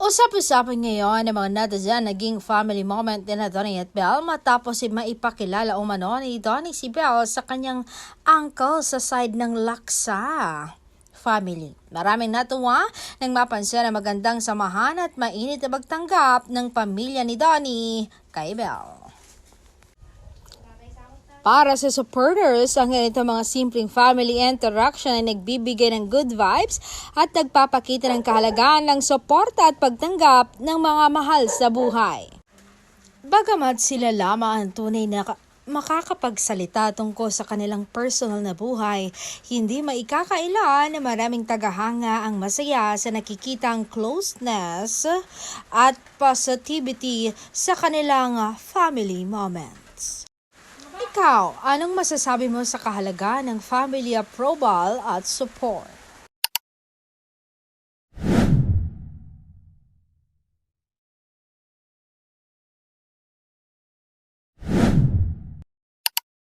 Usap-usapan ngayon ng mga netizen naging family moment din na Donnie at Belle matapos maipakilala umano ni Donnie si Belle sa kanyang uncle sa side ng Laksa family. Maraming natuwa nang mapansin na magandang samahan at mainit na pagtanggap ng pamilya ni Donnie kay Belle. Para sa supporters, ang ganito mga simpleng family interaction ay nagbibigay ng good vibes at nagpapakita ng kahalagaan ng suporta at pagtanggap ng mga mahal sa buhay. Bagamat sila lamang ang tunay na makakapagsalita tungkol sa kanilang personal na buhay, hindi maikakaila na maraming tagahanga ang masaya sa nakikitang closeness at positivity sa kanilang family moments. Ikaw, anong masasabi mo sa kahalagaan ng family approval at support?